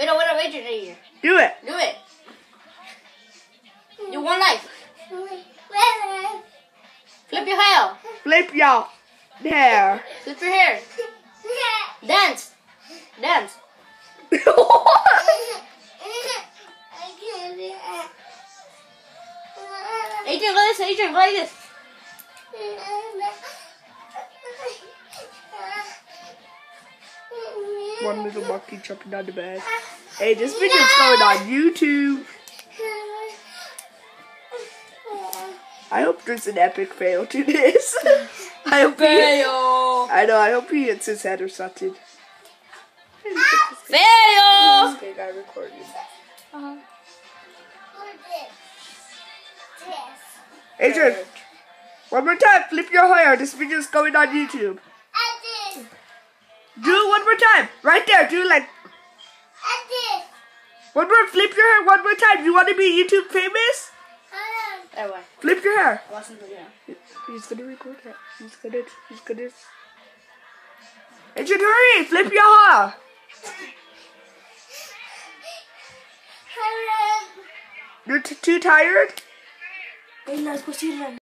Wait, Adrian. Do it. Do it. You one life. Flip your hair. Flip your hair. Flip your hair. Dance. Dance. Adrian, go this. Adrian, go like this. One little monkey jumping on the bed. Hey, this video's going on YouTube. I hope there's an epic fail to this. I hope I hope he hits his head or something. Fail! Okay, got recorded. Adrian, one more time. Flip your hair. This video's going on YouTube. Do it one more time. Right there. Do it like. One more. Flip your hair one more time. You want to be YouTube famous? Flip your hair. He's gonna record that. He's gonna. Adrian, hurry! Flip your hair. You're too tired?